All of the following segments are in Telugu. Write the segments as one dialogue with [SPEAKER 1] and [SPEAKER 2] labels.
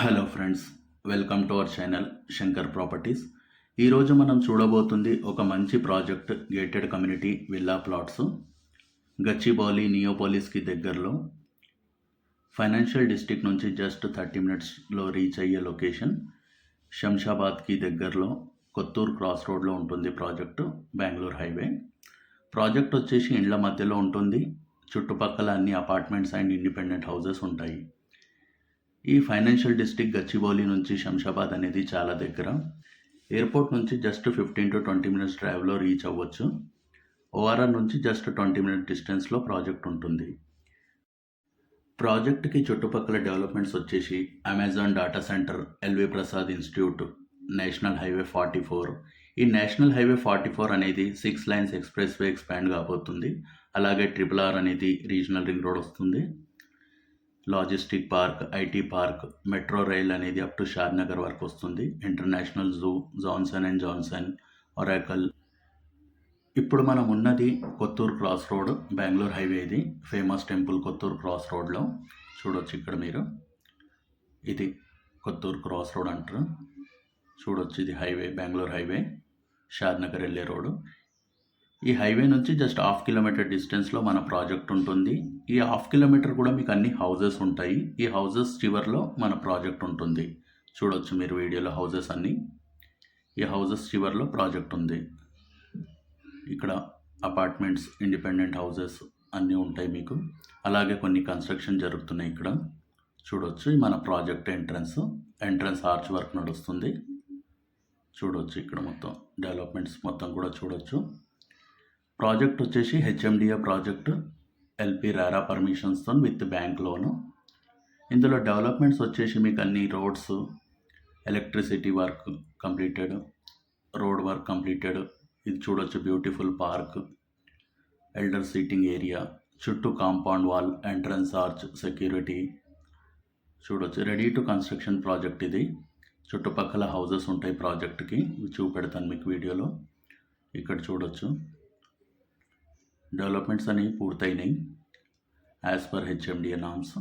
[SPEAKER 1] Hello friends, welcome to our channel Shankar properties. ఈరోజు మనం చూడబోతుంది ఒక మంచి project, gated community villa plots Gachibowli నియోపోలిస్కి దగ్గరలో, ఫైనాన్షియల్ డిస్ట్రిక్ట్ నుంచి జస్ట్ 30 మినిట్స్లో రీచ్ అయ్యే లొకేషన్. శంషాబాద్కి దగ్గరలో కొత్తూరు క్రాస్ రోడ్లో ఉంటుంది ప్రాజెక్టు, బెంగళూరు హైవే. ప్రాజెక్ట్ వచ్చేసి ఇండ్ల మధ్యలో ఉంటుంది. చుట్టుపక్కల అన్ని అపార్ట్మెంట్స్ అండ్ ఇండిపెండెంట్ హౌసెస్ ఉంటాయి. ఈ ఫైనాన్షియల్ డిస్ట్రిక్ట్ గచ్చిబౌలి నుంచి శంషాబాద్ అనేది చాలా దగ్గర. ఎయిర్పోర్ట్ నుంచి జస్ట్ 15 to 20 మినిట్స్ డ్రైవ్లో రీచ్ అవ్వచ్చు. ఓఆర్ఆర్ నుంచి జస్ట్ 20 మినిట్ డిస్టెన్స్లో ప్రాజెక్ట్ ఉంటుంది. ప్రాజెక్ట్కి చుట్టుపక్కల డెవలప్మెంట్స్ వచ్చేసి Amazon data center, LV Prasad institute, national highway 44. ఈ నేషనల్ హైవే 44 అనేది 6 లైన్స్ ఎక్స్ప్రెస్ వే ఎక్స్పాండ్ కాబోతుంది. అలాగే RRR అనేది రీజనల్ రింగ్ రోడ్ వస్తుంది. Logistic park, IT park, metro rail అనేది అప్ టు షాద్నగర్ వరకు వస్తుంది. International zoo, Johnson and Johnson, Oracle. ఇప్పుడు మనం ఉన్నది Kothur cross road, Bengaluru highway. ఇది ఫేమస్ టెంపుల్ కొత్తూరు క్రాస్ రోడ్లో చూడొచ్చు. ఇక్కడ మీరు ఇది కొత్తూరు క్రాస్ రోడ్ అంటారు. చూడొచ్చు, ఇది హైవే, బెంగళూరు హైవే, షాద్నగర్ వెళ్ళే రోడ్డు. ఈ హైవే నుంచి జస్ట్ 1/2 కిలోమీటర్ డిస్టెన్స్లో మన ప్రాజెక్ట్ ఉంటుంది. ఈ 1/2 కిలోమీటర్ కూడా మీకు అన్ని హౌజెస్ ఉంటాయి. ఈ హౌజెస్ చివర్లో మన ప్రాజెక్ట్ ఉంటుంది. చూడొచ్చు మీరు వీడియోలో హౌజెస్ అన్నీ. ఈ హౌజెస్ చివర్లో ప్రాజెక్ట్ ఉంది. ఇక్కడ అపార్ట్మెంట్స్, ఇండిపెండెంట్ హౌజెస్ అన్నీ ఉంటాయి మీకు. అలాగే కొన్ని కన్స్ట్రక్షన్ జరుగుతున్నాయి ఇక్కడ. చూడొచ్చు, మన ప్రాజెక్ట్ ఎంట్రన్స్ ఆర్చ్ వర్క్ నడుస్తుంది. చూడొచ్చు ఇక్కడ మొత్తం డెవలప్మెంట్స్ మొత్తం కూడా చూడొచ్చు. ప్రాజెక్ట్ వచ్చేసి హెచ్ఎండిఏ ప్రాజెక్టు, ఎల్పి రారా పర్మిషన్స్తో విత్ బ్యాంక్ లోను. ఇందులో డెవలప్మెంట్స్ వచ్చేసి మీకు అన్ని roads, electricity work completed, road work completed. ఇది చూడొచ్చు, beautiful park, elder seating area, చుట్టూ compound wall, entrance arch, security. చూడొచ్చు, రెడీ టు కన్స్ట్రక్షన్ ప్రాజెక్ట్ ఇది. చుట్టుపక్కల హౌజెస్ ఉంటాయి ప్రాజెక్ట్కి, చూపెడతాను మీకు వీడియోలో. ఇక్కడ చూడొచ్చు, డెవలప్మెంట్స్ అనేవి పూర్తయినాయి యాజ్ పర్ హెచ్ఎండిఏ నామ్స్.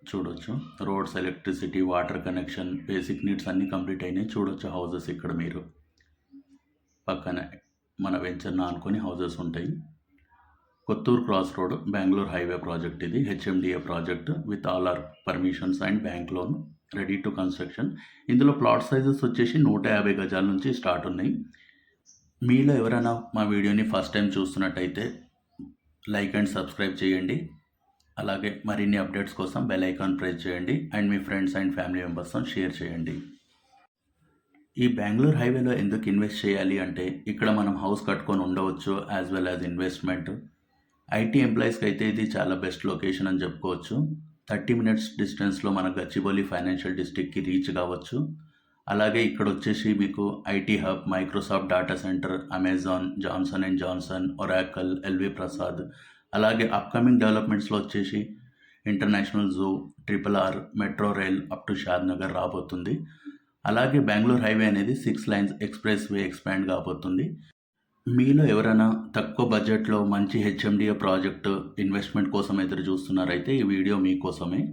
[SPEAKER 1] చూడొచ్చు, roads, electricity, water connection, basic needs అన్నీ కంప్లీట్ అయినాయి. చూడొచ్చు హౌజెస్ ఇక్కడ మీరు. పక్కన మన వెంచర్ను ఆనుకొని హౌజెస్ ఉంటాయి. Kothur cross road, Bengaluru highway project ఇది. HMDA project with all our permissions and bank loan, ready to construction. ఇందులో ప్లాట్ సైజెస్ వచ్చేసి 150 గజాల నుంచి స్టార్ట్ ఉన్నాయి. మీలో ఎవరైనా మా వీడియోని ఫస్ట్ టైం చూస్తున్నట్టయితే లైక్ అండ్ సబ్స్క్రైబ్ చేయండి. అలాగే మరిన్ని అప్డేట్స్ కోసం బెల్ ఐకాన్ ప్రెస్ చేయండి and me friends and family మెంబర్స్తో షేర్ చేయండి. ఈ బెంగళూరు హైవేలో ఎందుకు ఇన్వెస్ట్ చేయాలి అంటే, ఇక్కడ మనం హౌస్ కట్టుకొని ఉండవచ్చు as well as investment. IT ఎంప్లాయీస్కి అయితే ఇది చాలా బెస్ట్ లొకేషన్ అని చెప్పుకోవచ్చు. 30 మినిట్స్ డిస్టెన్స్లో మన గచ్చిబౌలి ఫైనాన్షియల్ డిస్ట్రిక్ట్కి రీచ్ కావచ్చు. అలాగే ఇక్కడ వచ్చేసి మీకు IT hub, Microsoft data center, Amazon, Johnson and Johnson, Oracle, LV Prasad. అలాగే అప్కమింగ్ డెవలప్మెంట్స్లో వచ్చేసి international zoo, RRR, metro rail up to Shadnagar రాబోతుంది. అలాగే బెంగళూరు హైవే అనేది 6 లైన్స్ ఎక్స్ప్రెస్ వే ఎక్స్పాండ్ కాబోతుంది. మీలో ఎవరైనా తక్కువ బడ్జెట్లో మంచి హెచ్ఎండిఏ ప్రాజెక్టు ఇన్వెస్ట్మెంట్ కోసం ఎదురు చూస్తున్నారైతే ఈ వీడియో మీకోసమే.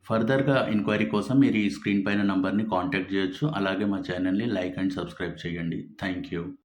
[SPEAKER 1] ఫర్దర్గా ఎంక్వైరీ కోసం మీరు ఈ స్క్రీన్ పైన నంబర్ని కాంటాక్ట్ చేయొచ్చు. అలాగే మా ఛానల్ని లైక్ అండ్ సబ్స్క్రైబ్ చేయండి. Thank you.